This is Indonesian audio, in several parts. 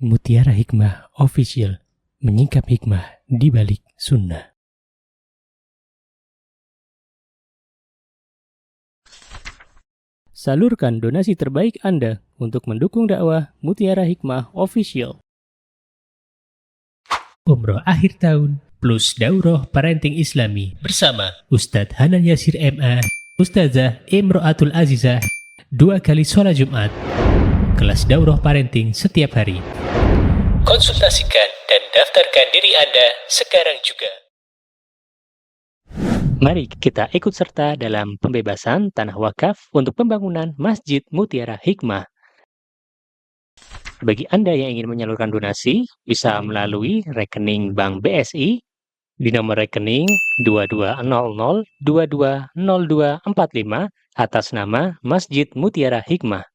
Mutiara Hikmah Official, menyingkap hikmah di balik sunnah. Salurkan donasi terbaik Anda untuk mendukung dakwah Mutiara Hikmah Official. Umroh akhir tahun plus Daurah Parenting Islami bersama Ustadz Hanan Yasir MA, Ustazah Imro'atul Azizah, 2 kali sholat Jumat. Kelas Daurah Parenting setiap hari. Konsultasikan dan daftarkan diri Anda sekarang juga. Mari kita ikut serta dalam pembebasan tanah wakaf untuk pembangunan Masjid Mutiara Hikmah. Bagi Anda yang ingin menyalurkan donasi, bisa melalui rekening Bank BSI di nomor rekening 2200220245 atas nama Masjid Mutiara Hikmah.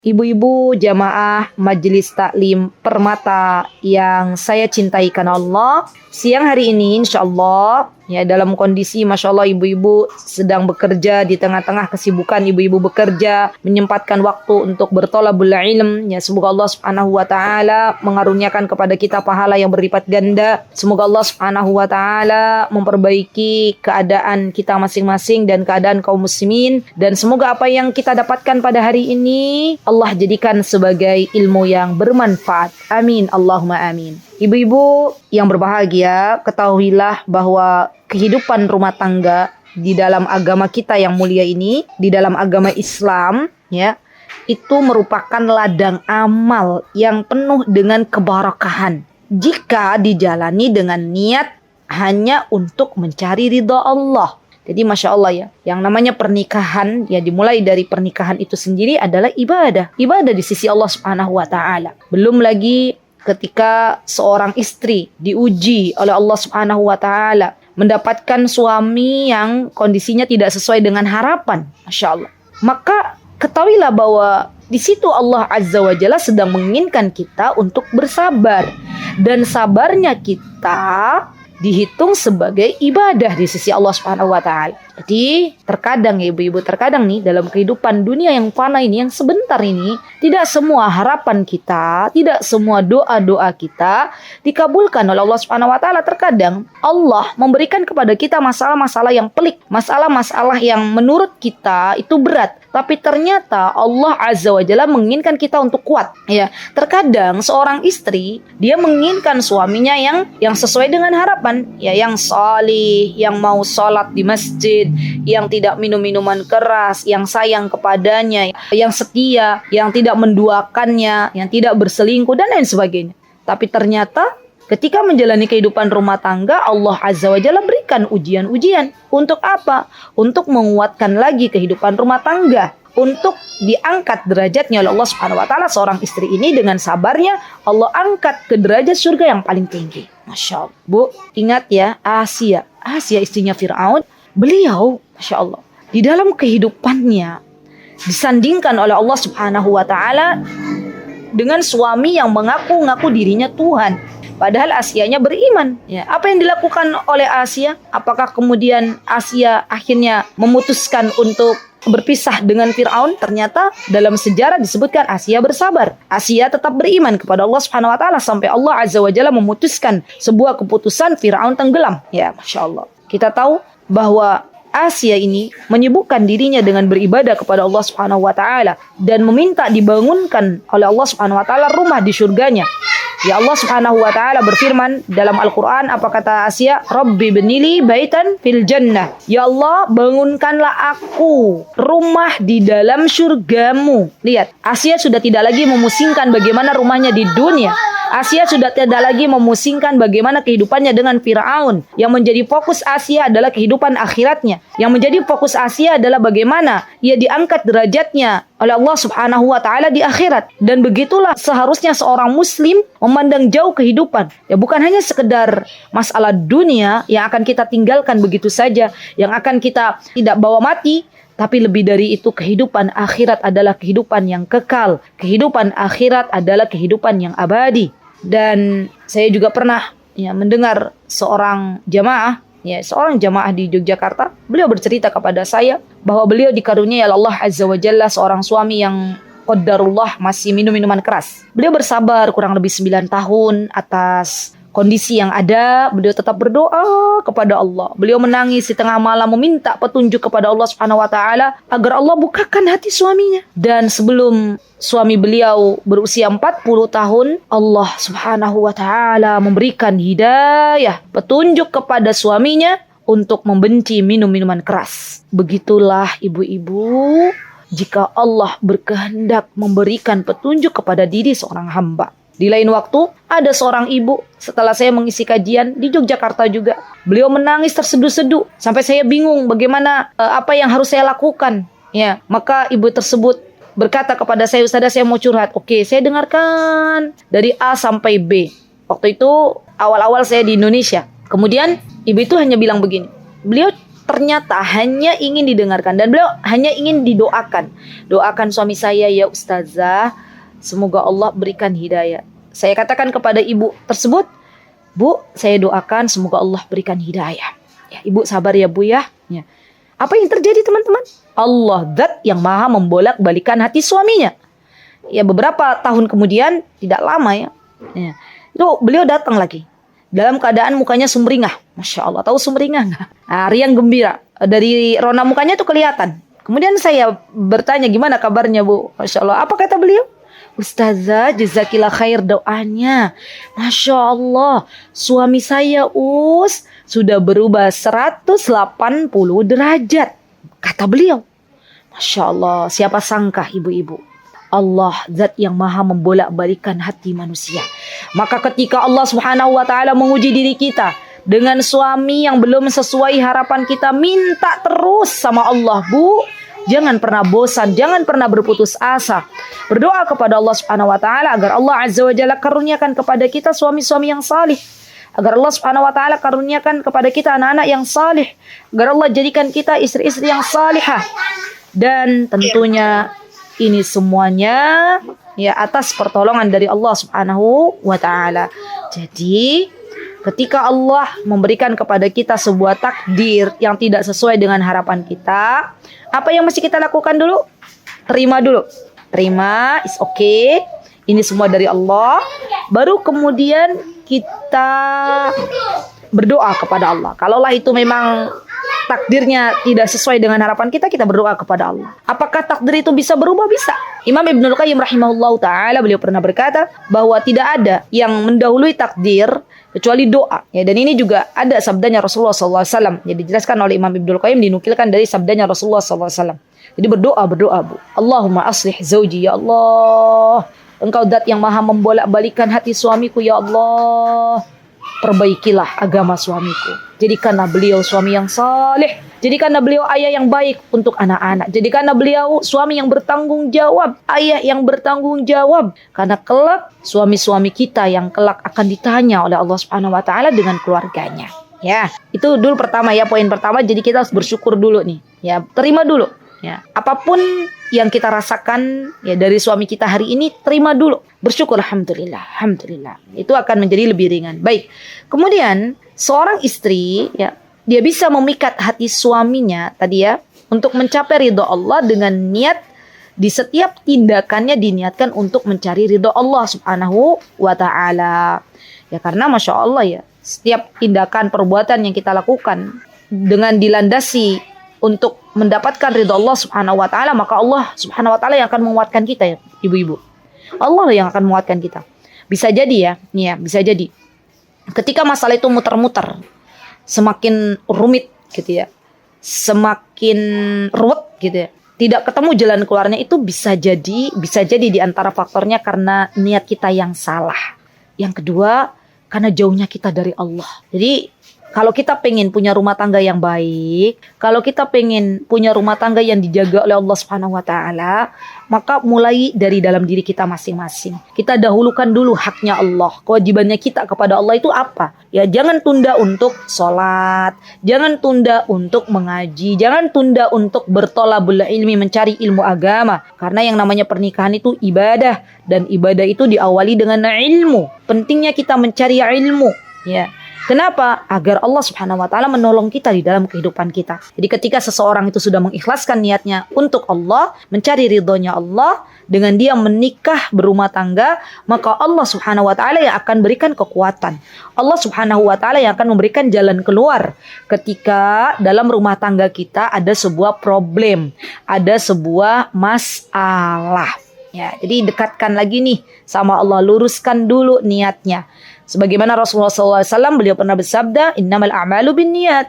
Ibu-ibu jamaah Majelis Taklim Permata yang saya cintai karena Allah, siang hari ini insya Allah ya dalam kondisi Masya Allah ibu-ibu sedang bekerja di tengah-tengah kesibukan ibu-ibu bekerja, menyempatkan waktu untuk bertolabul ilm ya, semoga Allah subhanahu wa ta'ala mengaruniakan kepada kita pahala yang berlipat ganda. Semoga Allah subhanahu wa ta'ala memperbaiki keadaan kita masing-masing dan keadaan kaum muslimin, dan semoga apa yang kita dapatkan pada hari ini Allah jadikan sebagai ilmu yang bermanfaat. Amin, Allahumma amin. Ibu-ibu yang berbahagia, ketahuilah bahwa kehidupan rumah tangga di dalam agama kita yang mulia ini, di dalam agama Islam, ya, itu merupakan ladang amal yang penuh dengan keberkahan jika dijalani dengan niat hanya untuk mencari ridha Allah. Jadi Masya Allah ya, yang namanya pernikahan ya dimulai dari pernikahan itu sendiri adalah ibadah di sisi Allah Subhanahu wa ta'ala. Belum lagi ketika seorang istri diuji oleh Allah Subhanahu wa ta'ala, mendapatkan suami yang kondisinya tidak sesuai dengan harapan, Masya Allah, maka ketahuilah bahwa di situ Allah Azza wa Jalla sedang menginginkan kita untuk bersabar, dan sabarnya kita dihitung sebagai ibadah di sisi Allah Subhanahu wa ta'ala. Jadi terkadang ya ibu-ibu, terkadang nih dalam kehidupan dunia yang fana ini, yang sebentar ini, tidak semua harapan kita, tidak semua doa-doa kita dikabulkan oleh Allah Subhanahu wa ta'ala. Terkadang Allah memberikan kepada kita masalah-masalah yang pelik, masalah-masalah yang menurut kita itu berat, tapi ternyata Allah Azza wa Jalla menginginkan kita untuk kuat. Ya, terkadang seorang istri dia menginginkan suaminya yang sesuai dengan harapan, ya, yang salih, yang mau sholat di masjid, yang tidak minum minuman keras, yang sayang kepadanya, yang setia, yang tidak menduakannya, yang tidak berselingkuh dan lain sebagainya. Tapi ternyata ketika menjalani kehidupan rumah tangga, Allah Azza wa Jalla berikan ujian-ujian. Untuk apa? Untuk menguatkan lagi kehidupan rumah tangga, untuk diangkat derajatnya oleh Allah Subhanahu wa ta'ala. Seorang istri ini dengan sabarnya Allah angkat ke derajat surga yang paling tinggi. Masya Allah. Bu, ingat ya, Asia istrinya Fir'aun, beliau Masya Allah di dalam kehidupannya disandingkan oleh Allah Subhanahu wa ta'ala dengan suami yang mengaku-ngaku dirinya Tuhan, padahal Asianya beriman. Ya, apa yang dilakukan oleh Asia? Apakah kemudian Asia akhirnya memutuskan untuk berpisah dengan Fir'aun? Ternyata dalam sejarah disebutkan Asia bersabar. Asia tetap beriman kepada Allah Subhanahu wa ta'ala sampai Allah Azza wa Jalla memutuskan sebuah keputusan, Fir'aun tenggelam. Ya, Masya Allah. Kita tahu bahwa Asia ini menyibukkan dirinya dengan beribadah kepada Allah Subhanahu wa ta'ala dan meminta dibangunkan oleh Allah Subhanahu wa ta'ala rumah di surganya. Ya, Allah Subhanahu wa ta'ala berfirman dalam Al-Quran, apa kata Asia? Rabbi benili baitan fil jannah. Ya Allah, bangunkanlah aku rumah di dalam surgamu. Lihat, Asia sudah tidak lagi memusingkan bagaimana rumahnya di dunia. Asia sudah tidak lagi memusingkan bagaimana kehidupannya dengan Fir'aun. Yang menjadi fokus Asia adalah kehidupan akhiratnya. Yang menjadi fokus Asia adalah bagaimana ia diangkat derajatnya oleh Allah Subhanahu wa ta'ala di akhirat. Dan begitulah seharusnya seorang muslim memandang jauh kehidupan. Ya, bukan hanya sekedar masalah dunia yang akan kita tinggalkan begitu saja, yang akan kita tidak bawa mati, tapi lebih dari itu kehidupan akhirat adalah kehidupan yang kekal. Kehidupan akhirat adalah kehidupan yang abadi. Dan saya juga pernah mendengar seorang jamaah ya, seorang jamaah di Yogyakarta, beliau bercerita kepada saya bahwa beliau dikaruniai oleh Allah Azza wa Jalla seorang suami yang qadarullah masih minum minuman keras. Beliau bersabar kurang lebih 9 tahun atas kondisi yang ada. Beliau tetap berdoa kepada Allah. Beliau menangis di tengah malam meminta petunjuk kepada Allah Subhanahu wa taala agar Allah bukakan hati suaminya. Dan sebelum suami beliau berusia 40 tahun, Allah Subhanahu wa taala memberikan hidayah, petunjuk kepada suaminya untuk membenci minum minuman keras. Begitulah ibu-ibu, jika Allah berkehendak memberikan petunjuk kepada diri seorang hamba. Di lain waktu, ada seorang ibu setelah saya mengisi kajian di Yogyakarta juga. Beliau menangis terseduh-seduh sampai saya bingung bagaimana apa yang harus saya lakukan. Ya, maka ibu tersebut berkata kepada saya, "Ustazah, saya mau curhat." Oke, saya dengarkan dari A sampai B. Waktu itu awal-awal saya di Indonesia. Kemudian ibu itu hanya bilang begini. Beliau ternyata hanya ingin didengarkan dan beliau hanya ingin didoakan. Doakan suami saya ya Ustazah, semoga Allah berikan hidayah. Saya katakan kepada ibu tersebut, "Bu, saya doakan semoga Allah berikan hidayah." Ya, ibu sabar ya Bu ya. Ya. Apa yang terjadi teman-teman? Allah zat yang maha membolak-balikan hati suaminya. Ya, beberapa tahun kemudian, tidak lama ya. Itu beliau datang lagi. Dalam keadaan mukanya sumringah. Masya Allah, tahu sumringah nggak? Riang gembira. Dari rona mukanya tuh kelihatan. Kemudian saya bertanya, "Gimana kabarnya Bu?" Masya Allah, apa kata beliau? "Ustazah, jazakillah khair doanya. Masya Allah, suami saya sudah berubah 180 derajat. Kata beliau. Masya Allah, siapa sangka ibu-ibu. Allah zat yang maha membolak-balikan hati manusia. Maka ketika Allah Subhanahu wa taala menguji diri kita dengan suami yang belum sesuai harapan kita, minta terus sama Allah, Bu. Jangan pernah bosan, jangan pernah berputus asa. Berdoa kepada Allah Subhanahu wa taala agar Allah Azza wa Jalla karuniakan kepada kita suami-suami yang salih. Agar Allah Subhanahu wa taala karuniakan kepada kita anak-anak yang salih. Agar Allah jadikan kita istri-istri yang salihah. Dan tentunya ini semuanya ya atas pertolongan dari Allah Subhanahu wa taala. Jadi, ketika Allah memberikan kepada kita sebuah takdir yang tidak sesuai dengan harapan kita, apa yang mesti kita lakukan dulu? Terima dulu. Terima, is okay. Ini semua dari Allah. Baru kemudian kita berdoa kepada Allah. Kalaulah itu memang takdirnya tidak sesuai dengan harapan kita, kita berdoa kepada Allah. Apakah takdir itu bisa berubah? Bisa. Imam Ibnul Qayyim rahimahullah ta'ala, beliau pernah berkata bahwa tidak ada yang mendahului takdir kecuali doa. Ya, dan ini juga ada sabdanya Rasulullah SAW. Jadi dijelaskan oleh Imam Ibnul Qayyim, dinukilkan dari sabdanya Rasulullah SAW. Jadi berdoa Bu. Allahumma aslih zawji ya Allah. Engkau zat yang maha membolak-balikan hati suamiku ya Allah. Perbaikilah agama suamiku. Jadikanlah beliau suami yang saleh. Jadikanlah beliau ayah yang baik untuk anak-anak. Jadikanlah beliau suami yang bertanggung jawab. Ayah yang bertanggung jawab. Karena kelak suami-suami kita yang kelak akan ditanya oleh Allah Subhanahu wa taala dengan keluarganya. Ya, itu dulu pertama ya, poin pertama. Jadi kita harus bersyukur dulu nih. Ya, terima dulu. Ya, apapun yang kita rasakan ya dari suami kita hari ini, terima dulu. Bersyukur, alhamdulillah. Itu akan menjadi lebih ringan. Baik. Kemudian seorang istri ya, dia bisa memikat hati suaminya tadi ya untuk mencapai ridho Allah dengan niat di setiap tindakannya diniatkan untuk mencari ridho Allah Subhanahu wa taala. Ya, karena Masya Allah ya, setiap tindakan perbuatan yang kita lakukan dengan dilandasi untuk mendapatkan ridho Allah Subhanahu wa taala, maka Allah Subhanahu wa taala yang akan menguatkan kita ya, ibu-ibu. Allah yang akan menguatkan kita. Bisa jadi ya, bisa jadi. Ketika masalah itu muter-muter, semakin rumit gitu ya. Semakin ruwet gitu ya. Tidak ketemu jalan keluarnya, itu bisa jadi di antara faktornya karena niat kita yang salah. Yang kedua, karena jauhnya kita dari Allah. Jadi kalau kita pengen punya rumah tangga yang baik, kalau kita pengen punya rumah tangga yang dijaga oleh Allah Subhanahu wa taala, maka mulai dari dalam diri kita masing-masing. Kita dahulukan dulu haknya Allah. Kewajibannya kita kepada Allah itu apa? Ya, jangan tunda untuk sholat, jangan tunda untuk mengaji, jangan tunda untuk bertolabul ilmi, mencari ilmu agama. Karena yang namanya pernikahan itu ibadah, dan ibadah itu diawali dengan ilmu. Pentingnya kita mencari ilmu, ya. Kenapa? Agar Allah Subhanahu wa taala menolong kita di dalam kehidupan kita. Jadi ketika seseorang itu sudah mengikhlaskan niatnya untuk Allah, mencari ridhonya Allah, dengan dia menikah berumah tangga, maka Allah Subhanahu wa taala yang akan berikan kekuatan. Allah Subhanahu wa taala yang akan memberikan jalan keluar ketika dalam rumah tangga kita ada sebuah problem, ada sebuah masalah. Ya, jadi dekatkan lagi nih sama Allah, luruskan dulu niatnya. Sebagaimana Rasulullah SAW beliau pernah bersabda, innamal a'malu binniyat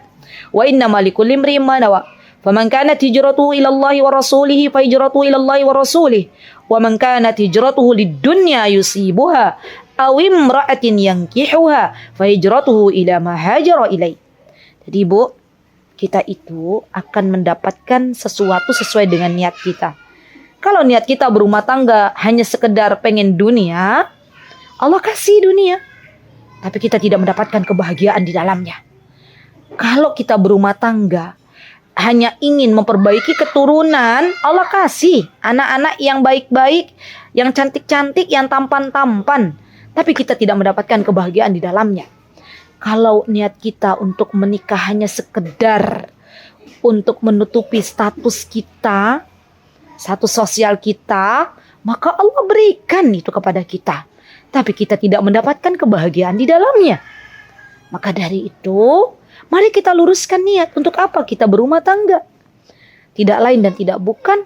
wa innamal likulli imri'in ma nawa. Faman kanat hijratuhu ila Allah wa rasulih fa hijratuhu ila Allah wa rasulih. Wa man kanat hijratuhu lid-dunya yusibuha aw imra'atin yankihuha fa hijratuhu ila ma hajara ilai. Jadi Bu, kita itu akan mendapatkan sesuatu sesuai dengan niat kita. Kalau niat kita berumah tangga hanya sekedar pengen dunia, Allah kasih dunia, tapi kita tidak mendapatkan kebahagiaan di dalamnya. Kalau kita berumah tangga hanya ingin memperbaiki keturunan, Allah kasih anak-anak yang baik-baik, yang cantik-cantik, yang tampan-tampan, tapi kita tidak mendapatkan kebahagiaan di dalamnya. Kalau niat kita untuk menikah hanya sekedar untuk menutupi status kita, status sosial kita, maka Allah berikan itu kepada kita, tapi kita tidak mendapatkan kebahagiaan di dalamnya. Maka dari itu, mari kita luruskan niat. Untuk apa kita berumah tangga? Tidak lain dan tidak bukan,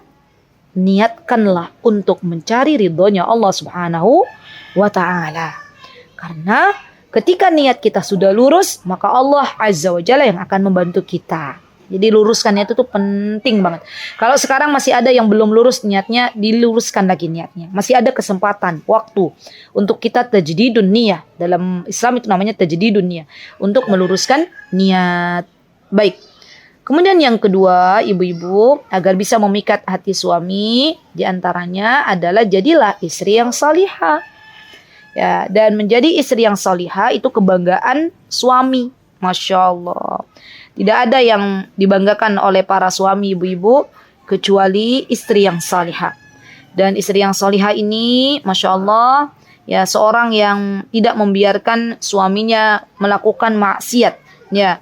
niatkanlah untuk mencari ridhonya Allah Subhanahu wa ta'ala. Karena ketika niat kita sudah lurus, maka Allah Azza wa Jalla yang akan membantu kita. Jadi luruskannya itu tuh penting banget. Kalau sekarang masih ada yang belum lurus niatnya, diluruskan lagi niatnya. Masih ada kesempatan, waktu untuk kita tajdidun niyah. Dalam Islam itu namanya tajdidun niyah, untuk meluruskan niat. Baik. Kemudian yang kedua, ibu-ibu, agar bisa memikat hati suami, diantaranya adalah jadilah istri yang salihah. Ya, dan menjadi istri yang salihah itu kebanggaan suami. Masya Allah. Tidak ada yang dibanggakan oleh para suami ibu-ibu kecuali istri yang salihah. Dan istri yang salihah ini, Masya Allah, ya seorang yang tidak membiarkan suaminya melakukan maksiat. Ya,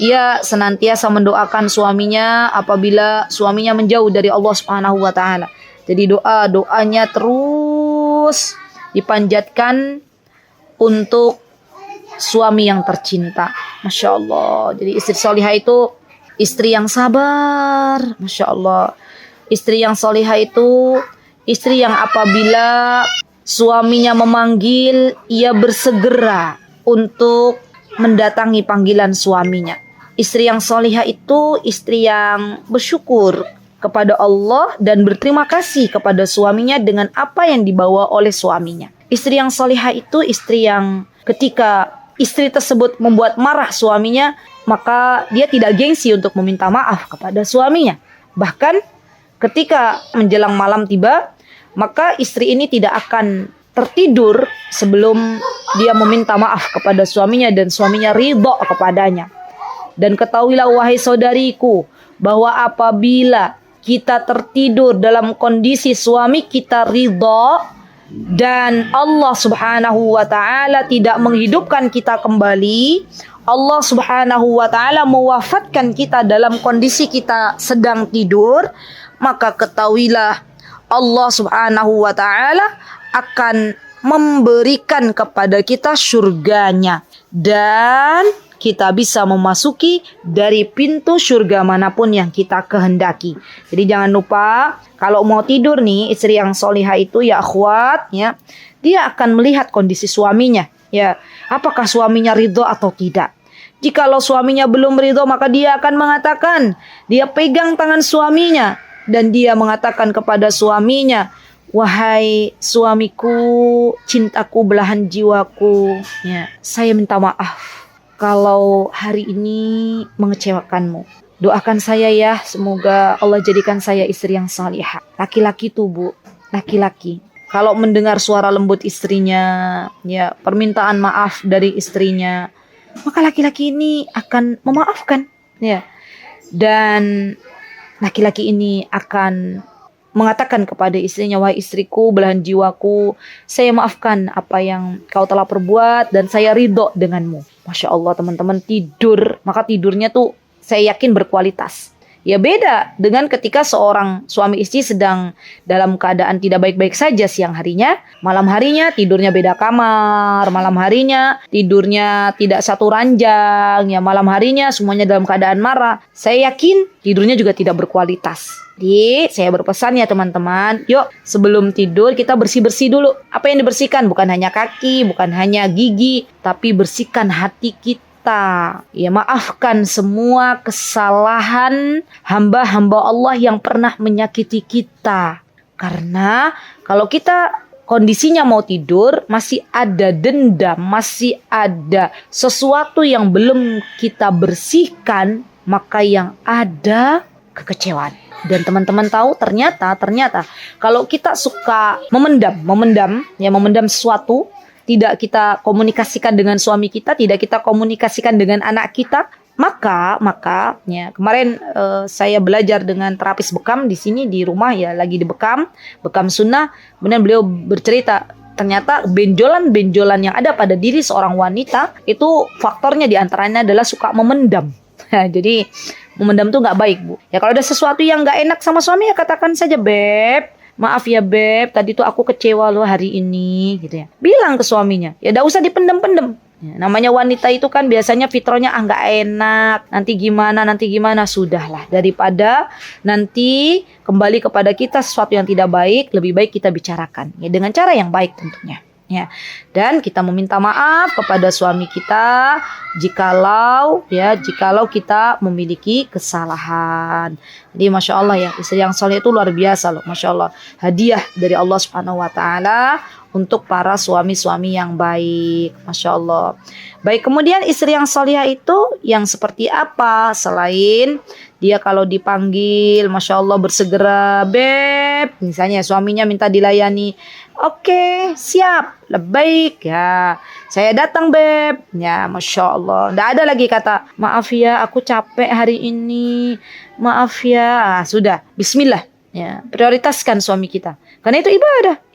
ia senantiasa mendoakan suaminya apabila suaminya menjauh dari Allah Subhanahu wa taala. Jadi doanya terus dipanjatkan untuk suami yang tercinta. Masya Allah. Jadi istri solihah itu istri yang sabar. Masya Allah. Istri yang solihah itu istri yang apabila suaminya memanggil, ia bersegera untuk mendatangi panggilan suaminya. Istri yang solihah itu istri yang bersyukur kepada Allah dan berterima kasih kepada suaminya dengan apa yang dibawa oleh suaminya. Istri yang solihah itu istri yang ketika istri tersebut membuat marah suaminya, maka dia tidak gengsi untuk meminta maaf kepada suaminya. Bahkan ketika menjelang malam tiba, maka istri ini tidak akan tertidur sebelum dia meminta maaf kepada suaminya dan suaminya ridho kepadanya. Dan ketahuilah wahai saudariku, bahwa apabila kita tertidur dalam kondisi suami kita ridho, dan Allah Subhanahu wa ta'ala tidak menghidupkan kita kembali, Allah Subhanahu wa ta'ala mewafatkan kita dalam kondisi kita sedang tidur, maka ketahuilah Allah Subhanahu wa ta'ala akan memberikan kepada kita surganya, dan kita bisa memasuki dari pintu surga manapun yang kita kehendaki. Jadi jangan lupa, kalau mau tidur nih, istri yang solihah itu ya akhwat, ya, dia akan melihat kondisi suaminya, ya, apakah suaminya ridho atau tidak. Jikalau suaminya belum ridho, maka dia akan mengatakan, dia pegang tangan suaminya dan dia mengatakan kepada suaminya, wahai suamiku, cintaku, belahan jiwaku, ya, saya minta maaf kalau hari ini mengecewakanmu. Doakan saya ya, semoga Allah jadikan saya istri yang salihah. Laki-laki tuh Bu, laki-laki kalau mendengar suara lembut istrinya, ya, permintaan maaf dari istrinya, maka laki-laki ini akan memaafkan, ya. Dan laki-laki ini akan mengatakan kepada istrinya, wahai istriku, belahan jiwaku, saya maafkan apa yang kau telah perbuat dan saya ridho denganmu. Masya Allah teman-teman, tidur, maka tidurnya tuh saya yakin berkualitas. Ya beda dengan ketika seorang suami istri sedang dalam keadaan tidak baik-baik saja siang harinya, malam harinya tidurnya beda kamar, malam harinya tidurnya tidak satu ranjang, ya malam harinya semuanya dalam keadaan marah. Saya yakin tidurnya juga tidak berkualitas. Jadi saya berpesan ya teman-teman, yuk sebelum tidur kita bersih-bersih dulu. Apa yang dibersihkan? Bukan hanya kaki, bukan hanya gigi, tapi bersihkan hati kita. Ya, maafkan semua kesalahan hamba-hamba Allah yang pernah menyakiti kita. Karena kalau kita kondisinya mau tidur, masih ada dendam, masih ada sesuatu yang belum kita bersihkan, maka yang ada kekecewaan. Dan teman-teman tahu ternyata kalau kita suka memendam sesuatu, tidak kita komunikasikan dengan suami kita, tidak kita komunikasikan dengan anak kita, maka ya kemarin saya belajar dengan terapis bekam di sini di rumah ya, lagi di bekam sunnah. Kemudian beliau bercerita ternyata benjolan-benjolan yang ada pada diri seorang wanita itu faktornya diantaranya adalah suka memendam. Jadi memendam tuh nggak baik, Bu. Ya kalau ada sesuatu yang nggak enak sama suami ya katakan saja, Beb. Maaf ya Beb, tadi tuh aku kecewa loh hari ini gitu ya. Bilang ke suaminya, ya udah usah dipendem-pendem. Ya, namanya wanita itu kan biasanya fitrahnya nggak enak, nanti gimana, sudahlah. Daripada nanti kembali kepada kita sesuatu yang tidak baik, lebih baik kita bicarakan. Ya dengan cara yang baik tentunya. Ya, dan kita meminta maaf kepada suami kita jikalau kita memiliki kesalahan. Jadi Masya Allah ya, istri yang soleh itu luar biasa loh, Masya Allah. Hadiah dari Allah Subhanahu Wa Taala untuk para suami-suami yang baik, Masya Allah. Baik, kemudian istri yang solehah itu yang seperti apa? Selain dia kalau dipanggil, Masya Allah bersegera, Beb. Misalnya suaminya minta dilayani, oke, siap, lebaik ya. Saya datang, Beb. Ya, Masya Allah. Nggak ada lagi kata, maaf ya, aku capek hari ini. Maaf ya. Sudah, bismillah. Ya, prioritaskan suami kita. Karena itu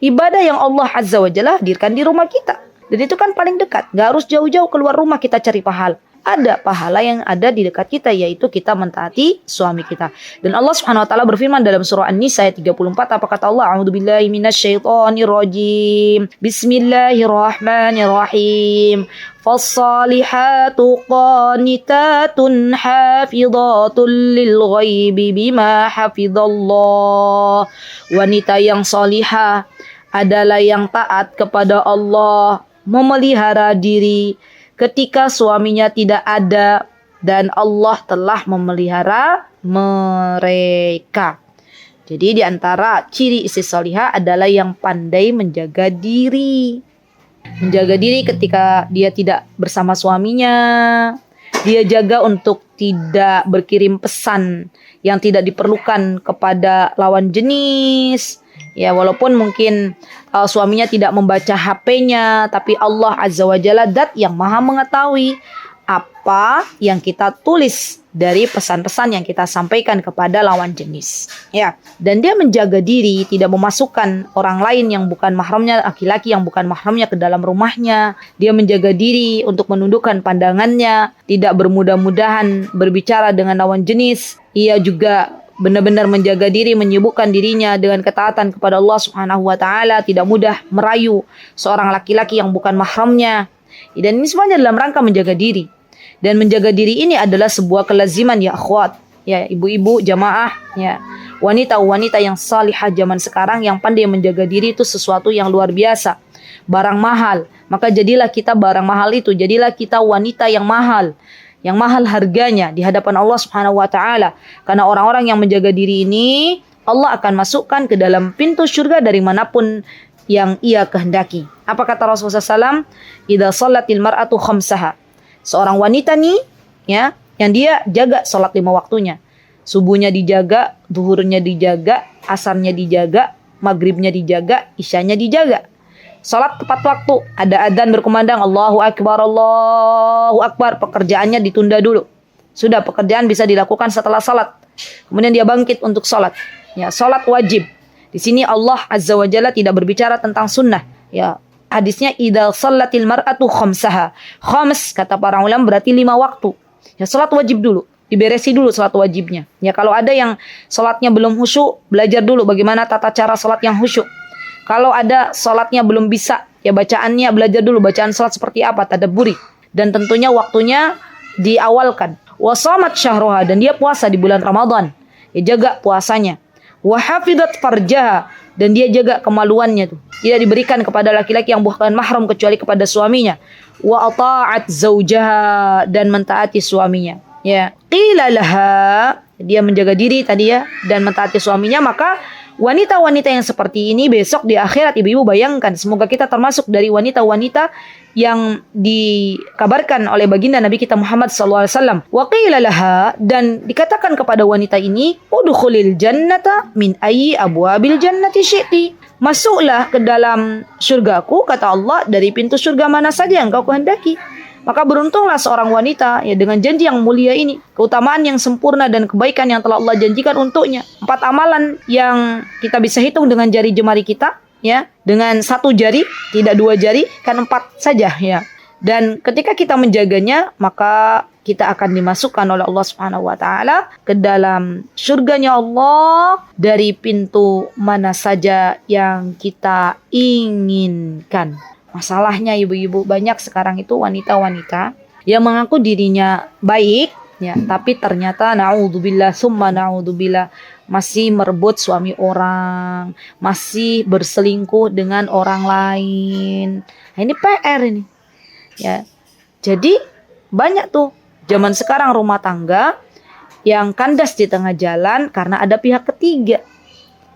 ibadah yang Allah Azza wa Jalla hadirkan di rumah kita. Dan itu kan paling dekat. Nggak harus jauh-jauh keluar rumah kita cari pahala. Ada pahala yang ada di dekat kita, yaitu kita mentaati suami kita. Dan Allah Subhanahu wa taala berfirman dalam surah An-Nisa ayat 34, apa kata Allah? A'udzubillahi minasyaitonirrajim. Bismillahirrahmanirrahim. Fassalihatu qanitatun hafidhatun lil ghaibi bima hafidhallah. Wanita yang salihah adalah yang taat kepada Allah, memelihara diri ketika suaminya tidak ada, dan Allah telah memelihara mereka. Jadi di antara ciri istri salihah adalah yang pandai menjaga diri. Menjaga diri ketika dia tidak bersama suaminya. Dia jaga untuk tidak berkirim pesan yang tidak diperlukan kepada lawan jenis. Ya, walaupun mungkin suaminya tidak membaca HP-nya, tapi Allah Azza wa Jalla zat yang maha mengetahui apa yang kita tulis dari pesan-pesan yang kita sampaikan kepada lawan jenis. Ya, dan dia menjaga diri, tidak memasukkan orang lain yang bukan mahramnya, laki-laki yang bukan mahramnya ke dalam rumahnya. Dia menjaga diri untuk menundukkan pandangannya, tidak bermudah-mudahan berbicara dengan lawan jenis. Ia juga benar-benar menjaga diri, menyibukkan dirinya dengan ketaatan kepada Allah Subhanahu wa taala, tidak mudah merayu seorang laki-laki yang bukan mahramnya. Dan ini semuanya dalam rangka menjaga diri. Dan menjaga diri ini adalah sebuah kelaziman ya akhwat, ya ibu-ibu jamaah, ya wanita-wanita yang salihah zaman sekarang yang pandai menjaga diri itu sesuatu yang luar biasa. Barang mahal, maka jadilah kita barang mahal itu, jadilah kita wanita yang mahal. Yang mahal harganya di hadapan Allah Subhanahu wa taala. Karena orang-orang yang menjaga diri ini Allah akan masukkan ke dalam pintu surga dari manapun yang ia kehendaki. Apa kata Rasulullah SAW? Idza shalatil mar'atu khamsaha. Seorang wanita nih ya, yang dia jaga salat 5 waktunya. Subuhnya dijaga, zuhurnya dijaga, asarnya dijaga, maghribnya dijaga, isyanya dijaga. Salat tepat waktu, ada adzan berkumandang, Allahu Akbar, pekerjaannya ditunda dulu. Sudah, pekerjaan bisa dilakukan setelah salat. Kemudian dia bangkit untuk salat. Ya, salat wajib. Di sini Allah Azza wa Jalla tidak berbicara tentang sunnah. Ya, hadisnya idza shallatil mar'atu khamsaha. Khams kata para ulama berarti 5 waktu. Ya salat wajib dulu, diberesi dulu salat wajibnya. Ya kalau ada yang salatnya belum khusyuk, belajar dulu bagaimana tata cara salat yang khusyuk. Kalau ada salatnya belum bisa, ya bacaannya belajar dulu bacaan salat seperti apa, tadabburi. Dan tentunya waktunya diawalkan. Wa shamat syahruha, dan dia puasa di bulan Ramadan. Ya jaga puasanya. Wa hafidat farjaha, dan dia jaga kemaluannya tuh. Tidak diberikan kepada laki-laki yang bukan mahram kecuali kepada suaminya. Wa ata'at zaujaha, dan mentaati suaminya. Ya, qila laha, dia menjaga diri tadi ya dan mentaati suaminya, maka wanita-wanita yang seperti ini besok di akhirat, ibu-ibu bayangkan, semoga kita termasuk dari wanita-wanita yang dikabarkan oleh baginda Nabi kita Muhammad SAW. Wa qila laha, dan dikatakan kepada wanita ini, udkhulil jannata min ayyi abwabil jannati syi'ti. Masuklah ke dalam surgaku, kata Allah, dari pintu surga mana saja yang kau kehendaki. Maka beruntunglah seorang wanita ya dengan janji yang mulia ini, keutamaan yang sempurna dan kebaikan yang telah Allah janjikan untuknya. 4 amalan yang kita bisa hitung dengan jari jemari kita, ya, dengan 1 jari, tidak 2 jari, kan 4 saja ya. Dan ketika kita menjaganya, maka kita akan dimasukkan oleh Allah Subhanahu wa taala ke dalam surganya Allah dari pintu mana saja yang kita inginkan. Masalahnya ibu-ibu, banyak sekarang itu wanita-wanita yang mengaku dirinya baik ya, tapi ternyata naudzubillah summa naudzubillah masih merebut suami orang, masih berselingkuh dengan orang lain. Nah, ini PR ini. Ya. Jadi banyak tuh zaman sekarang rumah tangga yang kandas di tengah jalan karena ada pihak ketiga.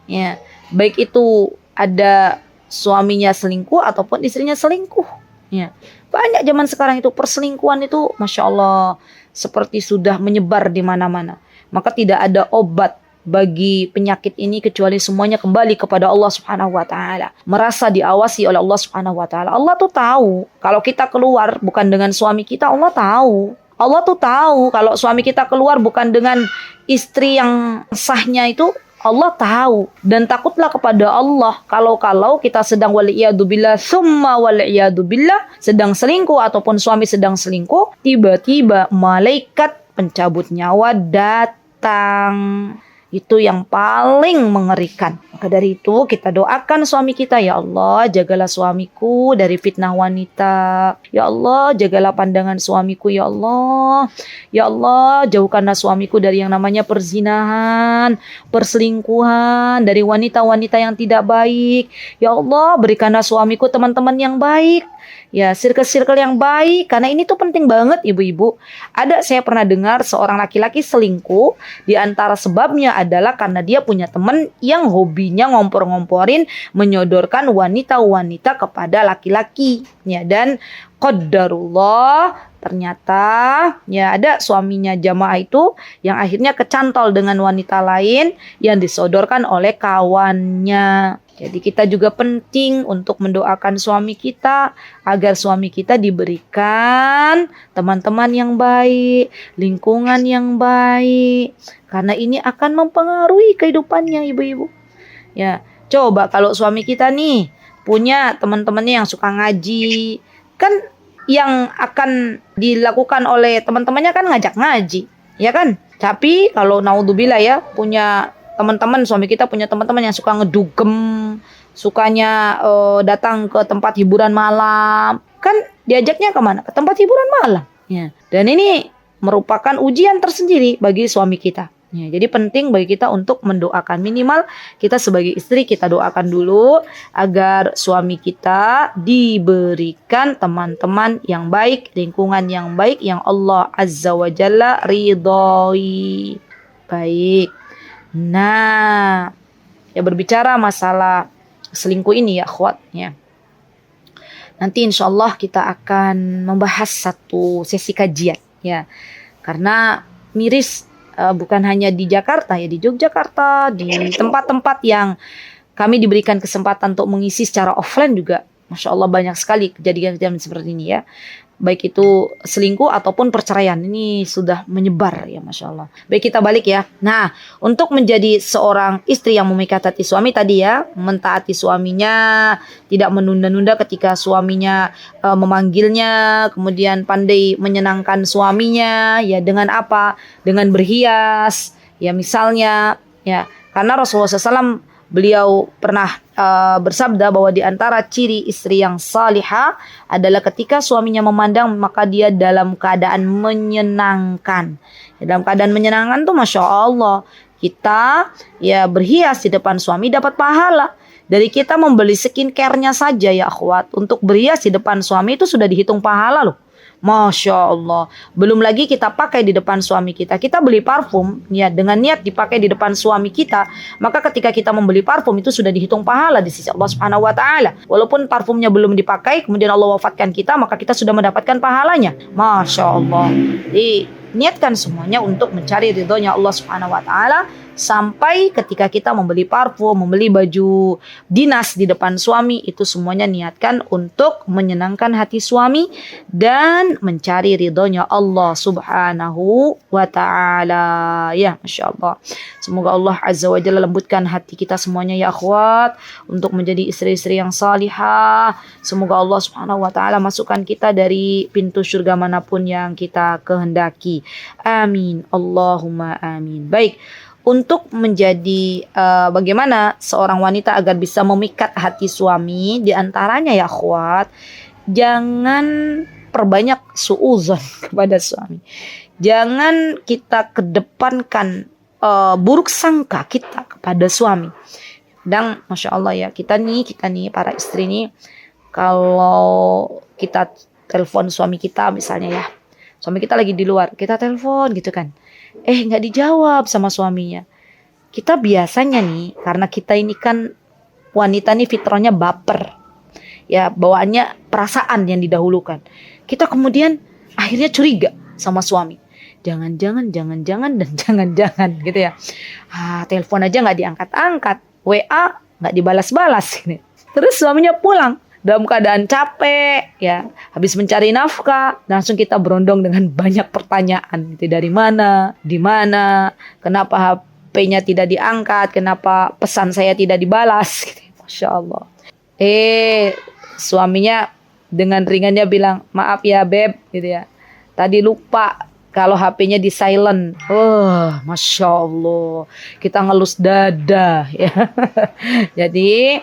Ya, baik itu ada suaminya selingkuh ataupun istrinya selingkuh. Ya, banyak zaman sekarang itu perselingkuhan itu, masya Allah, seperti sudah menyebar di mana-mana. Maka tidak ada obat bagi penyakit ini kecuali semuanya kembali kepada Allah Subhanahu wa taala. Merasa diawasi oleh Allah Subhanahu wa taala. Allah tuh tahu kalau kita keluar bukan dengan suami kita, Allah tahu. Allah tuh tahu kalau suami kita keluar bukan dengan istri yang sahnya itu, Allah tahu. Dan takutlah kepada Allah kalau kita sedang waliyadzubillah summa waliyadzubillah sedang selingkuh ataupun suami sedang selingkuh, tiba-tiba malaikat pencabut nyawa datang. Itu yang paling mengerikan. Maka dari itu kita doakan suami kita, ya Allah jagalah suamiku dari fitnah wanita. Ya Allah jagalah pandangan suamiku, ya Allah. Ya Allah jauhkanlah suamiku dari yang namanya perzinahan, perselingkuhan, dari wanita-wanita yang tidak baik. Ya Allah berikanlah suamiku teman-teman yang baik. Ya, circle-circle yang baik, karena ini tuh penting banget ibu-ibu. Saya pernah dengar seorang laki-laki selingkuh, di antara sebabnya adalah karena dia punya teman yang hobinya ngompor-ngomporin, menyodorkan wanita-wanita kepada laki-laki. Ya, dan qadarullah ternyata ya ada suaminya jamaah itu yang akhirnya kecantol dengan wanita lain yang disodorkan oleh kawannya. Jadi kita juga penting untuk mendoakan suami kita agar suami kita diberikan teman-teman yang baik, lingkungan yang baik. Karena ini akan mempengaruhi kehidupannya ibu-ibu. Ya, coba kalau suami kita nih punya teman-temannya yang suka ngaji, kan yang akan dilakukan oleh teman-temannya kan ngajak ngaji, ya kan? Tapi kalau naudzubillah ya punya teman-teman, suami kita punya teman-teman yang suka ngedugem, sukanya datang ke tempat hiburan malam, kan diajaknya kemana? Ke tempat hiburan malam. Ya. Dan ini merupakan ujian tersendiri bagi suami kita. Ya, jadi penting bagi kita untuk mendoakan, minimal kita sebagai istri kita doakan dulu agar suami kita diberikan teman-teman yang baik, lingkungan yang baik yang Allah Azza wa Jalla ridhoi. Baik. Nah, ya berbicara masalah selingkuh ini ya akhwat ya. Nanti insyaallah kita akan membahas satu sesi kajian ya. Karena miris bukan hanya di Jakarta ya, di Yogyakarta, di tempat-tempat yang kami diberikan kesempatan untuk mengisi secara offline juga. Masya Allah banyak sekali kejadian-kejadian seperti ini ya. baik itu selingkuh ataupun perceraian. Ini sudah menyebar ya, Masya Allah. Baik, kita balik ya. Nah, untuk menjadi seorang istri yang memikat hati suami tadi ya, mentaati suaminya, tidak menunda-nunda ketika suaminya memanggilnya, kemudian pandai menyenangkan suaminya ya, dengan apa? Dengan berhias ya misalnya ya. Karena Rasulullah SAW beliau pernah bersabda bahwa di antara ciri istri yang salihah adalah ketika suaminya memandang maka dia dalam keadaan menyenangkan. Ya, dalam keadaan menyenangkan tuh Masya Allah, kita ya berhias di depan suami dapat pahala. Dari kita membeli skincare-nya saja ya akhwat, untuk berhias di depan suami itu sudah dihitung pahala loh. Masya Allah. Belum lagi kita pakai di depan suami kita. Kita beli parfum ya dengan niat dipakai di depan suami kita, maka ketika kita membeli parfum itu sudah dihitung pahala di sisi Allah Subhanahu wa taala. Walaupun parfumnya belum dipakai, kemudian Allah wafatkan kita, maka kita sudah mendapatkan pahalanya. Masya Allah. Jadi niatkan semuanya untuk mencari ridhonya Allah Subhanahu wa taala. Sampai ketika kita membeli parfum, membeli baju dinas di depan suami, itu semuanya niatkan untuk menyenangkan hati suami dan mencari ridhonya Allah Subhanahu wa ta'ala. Ya, Masya Allah. Semoga Allah Azza wa Jalla lembutkan hati kita semuanya ya akhwat, untuk menjadi istri-istri yang salihah. Semoga Allah Subhanahu wa ta'ala masukkan kita dari pintu surga manapun yang kita kehendaki. Amin. Allahumma amin. Baik. Untuk menjadi bagaimana seorang wanita agar bisa memikat hati suami, diantaranya ya akhwat, jangan perbanyak suuzon kepada suami. Jangan kita kedepankan buruk sangka kita kepada suami. Dan Masya Allah ya, kita nih para istri nih, kalau kita telepon suami kita misalnya ya, suami kita lagi di luar, kita telepon gitu kan, nggak dijawab sama suaminya. Kita biasanya nih, karena kita ini kan wanita nih fitrahnya baper, ya bawaannya perasaan yang didahulukan. Kita kemudian akhirnya curiga sama suami. Jangan-jangan dan jangan-jangan gitu ya. Telepon aja nggak diangkat-angkat, WA nggak dibalas-balas. Gitu. Terus suaminya pulang dalam keadaan capek ya, habis mencari nafkah, langsung kita berondong dengan banyak pertanyaan gitu, dari mana, di mana, kenapa HP-nya tidak diangkat, kenapa pesan saya tidak dibalas gitu. Masya Allah. Suaminya dengan ringannya bilang, maaf ya beb gitu ya, tadi lupa kalau HP-nya di silent. Masya Allah, kita ngelus dada ya. Jadi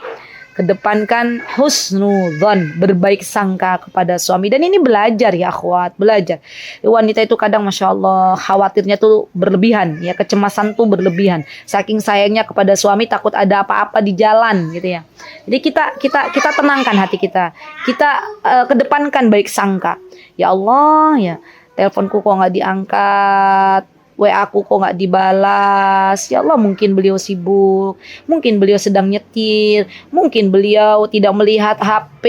kedepankan husnudzon, berbaik sangka kepada suami. Dan ini belajar ya akhwat, belajar. Wanita itu kadang Masya Allah khawatirnya tuh berlebihan ya, kecemasan tuh berlebihan. Saking sayangnya kepada suami, takut ada apa-apa di jalan gitu ya. Jadi kita tenangkan hati kita. Kita kedepankan baik sangka. Ya Allah ya, teleponku kok nggak diangkat, WA aku kok nggak dibalas. Ya Allah, mungkin beliau sibuk, mungkin beliau sedang nyetir, mungkin beliau tidak melihat HP,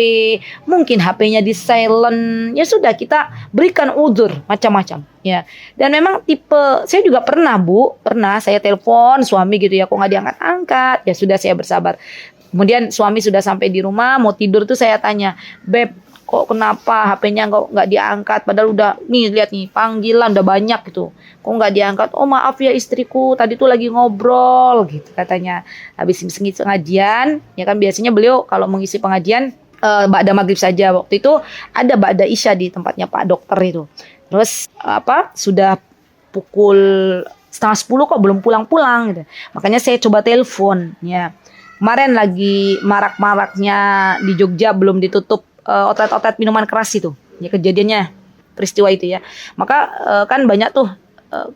mungkin HP-nya di silent. Ya sudah, kita berikan uzur macam-macam ya. Dan memang tipe saya juga pernah saya telepon suami gitu ya, kok nggak diangkat-angkat. Ya sudah, saya bersabar. Kemudian suami sudah sampai di rumah, mau tidur tuh saya tanya, beb, kok kenapa HP-nya nggak diangkat? Padahal udah nih, lihat nih panggilan udah banyak gitu. Kok nggak diangkat? Oh maaf ya istriku, tadi tuh lagi ngobrol gitu katanya. Habis ngisi pengajian, ya kan biasanya beliau kalau mengisi pengajian ba'da maghrib saja. Waktu itu ada ba'da isya di tempatnya Pak Dokter itu. Terus sudah pukul 9:30 kok belum pulang-pulang gitu. Makanya saya coba telepon ya. Kemarin lagi marak-maraknya di Jogja belum ditutup outlet-outlet minuman keras itu ya, kejadiannya peristiwa itu ya. Maka kan banyak tuh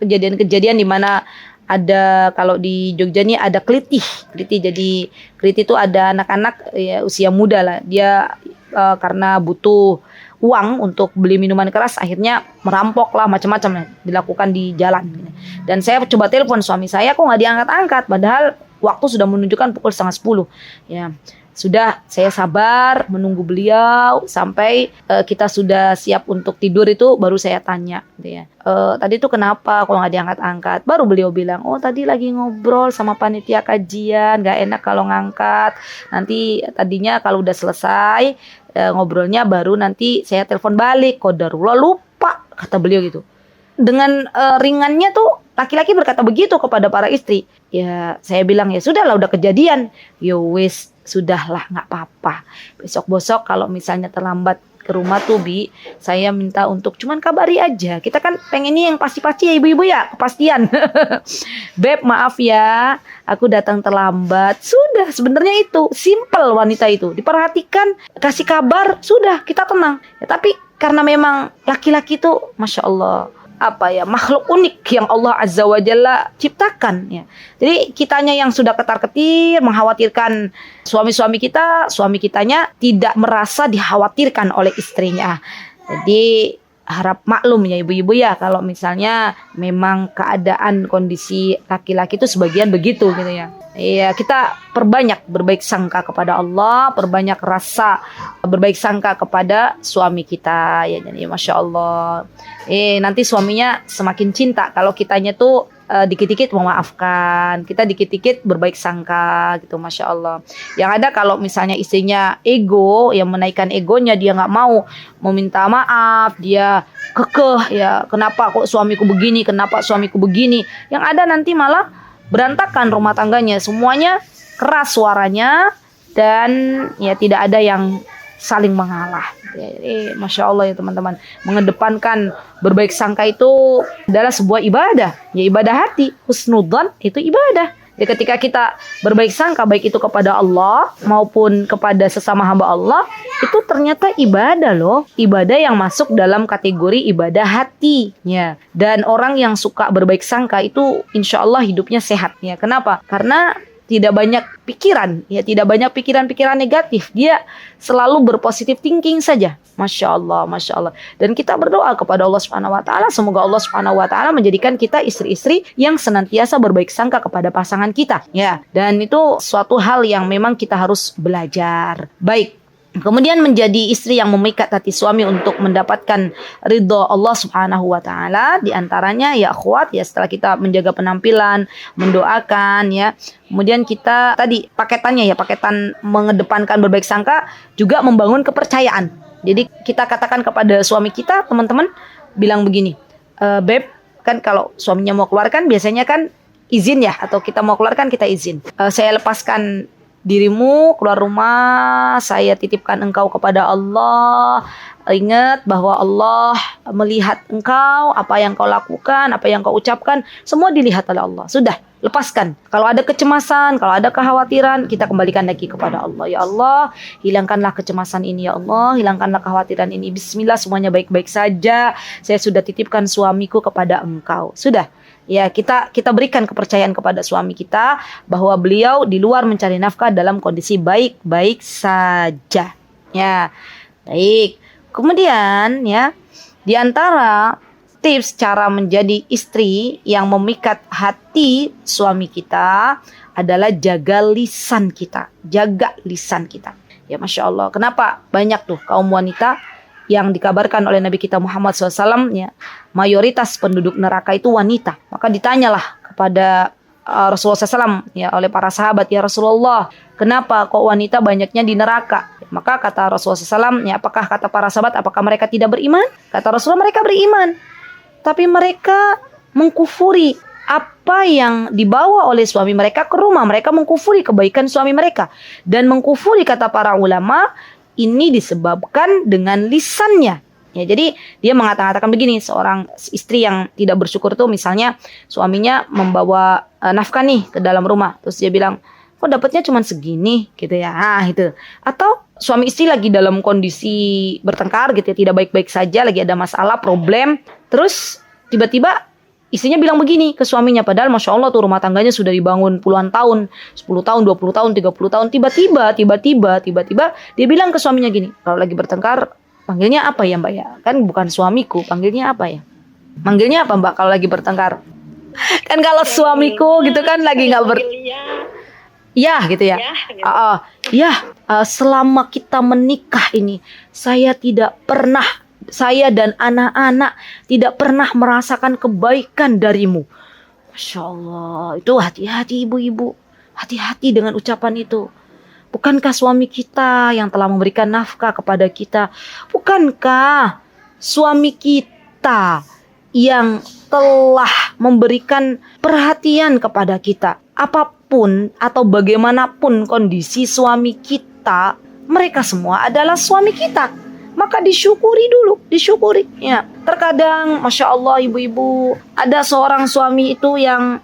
kejadian-kejadian di mana ada, kalau di Jogja nih ada kelitih. Jadi kelitih itu ada anak-anak ya usia muda lah, dia karena butuh uang untuk beli minuman keras, akhirnya merampok lah, macam-macam dilakukan di jalan. Dan saya coba telepon suami saya, kok nggak diangkat-angkat, padahal waktu sudah menunjukkan pukul 9:30 ya. Sudah, saya sabar menunggu beliau sampai kita sudah siap untuk tidur, itu baru saya tanya gitu ya. Tadi tuh kenapa kok nggak diangkat-angkat? Baru beliau bilang, oh tadi lagi ngobrol sama panitia kajian, nggak enak kalau ngangkat. Nanti tadinya kalau udah selesai ngobrolnya baru nanti saya telepon balik. Qadarullah lupa, kata beliau gitu. Dengan ringannya tuh laki-laki berkata begitu kepada para istri. Ya saya bilang ya sudahlah, udah kejadian. Yo wis, sudahlah, nggak apa-apa. Besok-besok kalau misalnya terlambat ke rumah tuh Bi, saya minta untuk cuman kabari aja. Kita kan pengennya yang pasti-pasti ya ibu-ibu ya, kepastian. Beb maaf ya, aku datang terlambat. Sudah, sebenarnya itu simple, wanita itu diperhatikan, kasih kabar, sudah kita tenang ya. Tapi karena memang laki-laki tuh Masya Allah, apa ya, makhluk unik yang Allah Azza wa Jalla ciptakan ya. Jadi kitanya yang sudah ketar-ketir mengkhawatirkan suami-suami kita, suami kitanya tidak merasa dikhawatirkan oleh istrinya. Jadi harap maklum ya ibu-ibu ya, kalau misalnya memang keadaan kondisi laki-laki itu sebagian begitu gitu ya. Iya, kita perbanyak berbaik sangka kepada Allah, perbanyak rasa berbaik sangka kepada suami kita ya. Jadi Masya Allah, nanti suaminya semakin cinta kalau kitanya tuh dikit-dikit memaafkan, kita dikit-dikit berbaik sangka gitu. Masya Allah. Yang ada kalau misalnya istrinya ego, yang menaikkan egonya, dia nggak mau meminta maaf, dia kekeh ya, kenapa kok suamiku begini, kenapa suamiku begini. Yang ada nanti malah berantakan rumah tangganya, semuanya keras suaranya dan ya tidak ada yang saling mengalah. Jadi Masya Allah ya teman-teman, mengedepankan berbaik sangka itu adalah sebuah ibadah, ya ibadah hati. Husnudzan itu ibadah. Jadi ketika kita berbaik sangka, baik itu kepada Allah maupun kepada sesama hamba Allah, itu ternyata ibadah loh. Ibadah yang masuk dalam kategori ibadah hati ya. Dan orang yang suka berbaik sangka itu insya Allah hidupnya sehat ya. Kenapa? Karena tidak banyak pikiran ya, tidak banyak pikiran-pikiran negatif. Dia selalu berpositif thinking saja. Masya Allah, Masya Allah. Dan kita berdoa kepada Allah Subhanahu Wa Taala, semoga Allah Subhanahu Wa Taala menjadikan kita istri-istri yang senantiasa berbaik sangka kepada pasangan kita ya. Dan itu suatu hal yang memang kita harus belajar. Baik. Kemudian menjadi istri yang memikat hati suami untuk mendapatkan ridho Allah Subhanahu wa Ta'ala. Di antaranya ya akhwat ya, setelah kita menjaga penampilan, mendoakan ya. Kemudian kita tadi paketannya ya, paketan mengedepankan berbaik sangka, juga membangun kepercayaan. Jadi kita katakan kepada suami kita, teman-teman, bilang begini, Beb, kan kalau suaminya mau keluar kan biasanya kan izin ya, atau kita mau keluar kan kita izin. Saya lepaskan dirimu keluar rumah, saya titipkan engkau kepada Allah. Ingat bahwa Allah melihat engkau, apa yang kau lakukan, apa yang kau ucapkan, semua dilihat oleh Allah. Sudah, lepaskan. Kalau ada kecemasan, kalau ada kekhawatiran, kita kembalikan lagi kepada Allah. Ya Allah, hilangkanlah kecemasan ini ya Allah, hilangkanlah kekhawatiran ini. Bismillah, semuanya baik-baik saja. Saya sudah titipkan suamiku kepada engkau. Sudah. Ya, kita berikan kepercayaan kepada suami kita bahwa beliau di luar mencari nafkah dalam kondisi baik-baik saja. Ya, baik. Kemudian ya, di antara tips cara menjadi istri yang memikat hati suami kita adalah jaga lisan kita. Jaga lisan kita. Ya, Masya Allah. Kenapa banyak tuh kaum wanita yang dikabarkan oleh Nabi kita Muhammad SAW ya, mayoritas penduduk neraka itu wanita. Maka ditanyalah kepada Rasulullah SAW ya, oleh para sahabat, ya Rasulullah, kenapa kok wanita banyaknya di neraka? Maka kata Rasulullah SAW ya, apakah kata para sahabat, apakah mereka tidak beriman? Kata Rasulullah, mereka beriman, tapi mereka mengkufuri apa yang dibawa oleh suami mereka ke rumah. Mereka mengkufuri kebaikan suami mereka, dan mengkufuri, kata para ulama, ini disebabkan dengan lisannya. Ya, jadi dia mengatakan begini, seorang istri yang tidak bersyukur tuh, misalnya suaminya membawa nafkah nih ke dalam rumah, terus dia bilang, kok dapatnya cuma segini gitu ya. Itu. Atau suami istri lagi dalam kondisi bertengkar gitu ya, tidak baik-baik saja, lagi ada masalah, problem, terus tiba-tiba istrinya bilang begini ke suaminya, padahal Masya Allah tuh rumah tangganya sudah dibangun puluhan tahun, 10 tahun, 20 tahun, 30 tahun. Tiba-tiba dia bilang ke suaminya gini, kalau lagi bertengkar, panggilnya apa ya Mbak ya? Kan bukan suamiku, panggilnya apa ya? Manggilnya apa Mbak kalau lagi bertengkar? Kan kalau suamiku gitu kan lagi gak ya gitu ya. Selama kita menikah ini, saya dan anak-anak tidak pernah merasakan kebaikan darimu. Masya Allah, itu hati-hati ibu-ibu. Hati-hati dengan ucapan itu. Bukankah suami kita yang telah memberikan nafkah kepada kita? Bukankah suami kita yang telah memberikan perhatian kepada kita? Apapun atau bagaimanapun kondisi suami kita, mereka semua adalah suami kita. Maka disyukuri dulu, disyukuri. Ya, terkadang, masya Allah ibu-ibu, ada seorang suami itu yang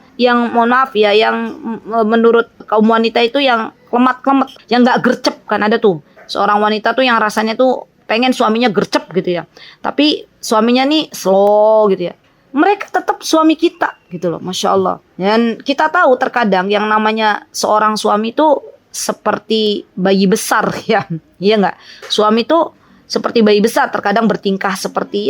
mohon maaf ya, yang menurut kaum wanita itu yang klemat-klemat, yang nggak gercep kan, ada tuh seorang wanita tuh yang rasanya tuh pengen suaminya gercep gitu ya, tapi suaminya nih slow gitu ya. Mereka tetap suami kita gitu loh, masya Allah. Dan kita tahu terkadang yang namanya seorang suami itu seperti bayi besar ya, iya nggak? Suami tuh seperti bayi besar, terkadang bertingkah seperti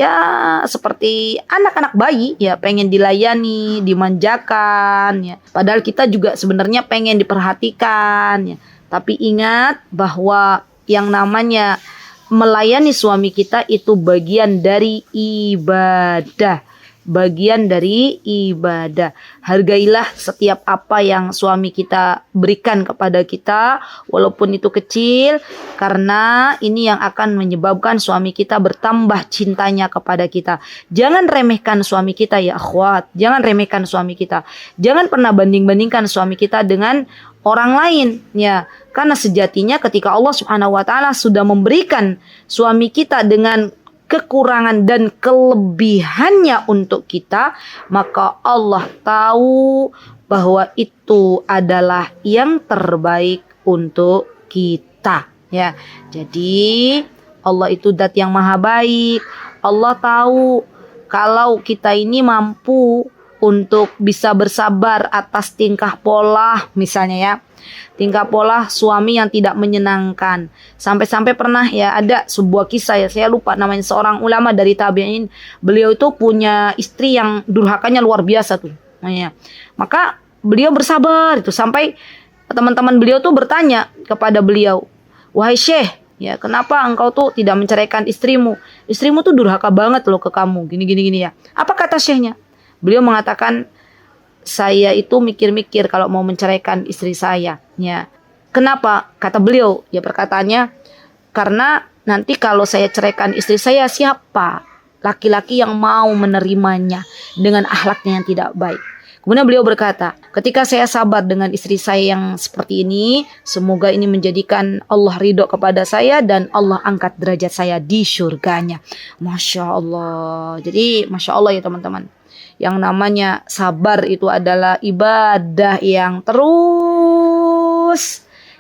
anak-anak bayi ya, pengen dilayani, dimanjakan ya. Padahal kita juga sebenarnya pengen diperhatikan ya. Tapi ingat bahwa yang namanya melayani suami kita itu bagian dari ibadah. Bagian dari ibadah. Hargailah setiap apa yang suami kita berikan kepada kita, walaupun itu kecil, karena ini yang akan menyebabkan suami kita bertambah cintanya kepada kita. Jangan remehkan suami kita ya akhwat, jangan remehkan suami kita. Jangan pernah banding-bandingkan suami kita dengan orang lain ya, karena sejatinya ketika Allah Subhanahu wa taala sudah memberikan suami kita dengan kekurangan dan kelebihannya untuk kita, maka Allah tahu bahwa itu adalah yang terbaik untuk kita ya. Jadi Allah itu zat yang maha baik. Allah tahu kalau kita ini mampu untuk bisa bersabar atas tingkah pola misalnya ya, tingkah pola suami yang tidak menyenangkan. Sampai-sampai pernah ya ada sebuah kisah ya, saya lupa namanya, seorang ulama dari tabi'in. Beliau itu punya istri yang durhakanya luar biasa tuh. Maka beliau bersabar itu sampai teman-teman beliau tuh bertanya kepada beliau, "Wahai Syekh, ya kenapa engkau tuh tidak menceraikan istrimu? Istrimu tuh durhaka banget loh ke kamu, gini ya." Apa kata Syekhnya? Beliau mengatakan, "Saya itu mikir-mikir kalau mau menceraikan istri saya." Ya. Kenapa? Kata beliau, ya perkataannya, karena nanti kalau saya ceraikan istri saya, siapa laki-laki yang mau menerimanya dengan akhlaknya yang tidak baik? Kemudian beliau berkata, ketika saya sabar dengan istri saya yang seperti ini, semoga ini menjadikan Allah ridho kepada saya dan Allah angkat derajat saya di surganya. Masya Allah. Jadi Masya Allah ya teman-teman. Yang namanya sabar itu adalah ibadah yang terus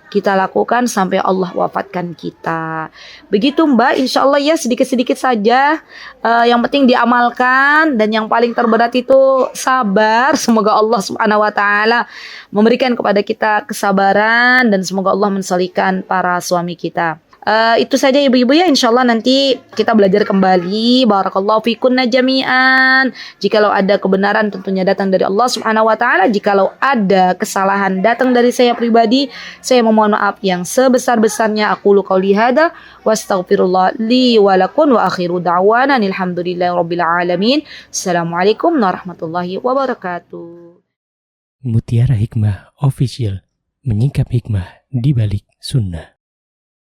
kita lakukan sampai Allah wafatkan kita. Begitu Mbak, insya Allah ya, sedikit-sedikit saja. Yang penting diamalkan, dan yang paling terberat itu sabar. Semoga Allah Subhanahu wa taala memberikan kepada kita kesabaran, dan semoga Allah mensolihkan para suami kita. Itu saja ibu-ibu ya, insyaallah nanti kita belajar kembali. Barakallahu fikunna jami'an. Jikalau ada kebenaran tentunya datang dari Allah Subhanahu wa taala. Jikalau ada kesalahan datang dari saya pribadi, saya memohon maaf yang sebesar-besarnya. Aqulu qauli hadza wastaghfirullah li wa lakum wa akhiru da'wana alhamdulillahirabbil alamin. Assalamualaikum warahmatullahi wabarakatuh. Mutiara Hikmah Official, menyingkap hikmah di balik sunnah.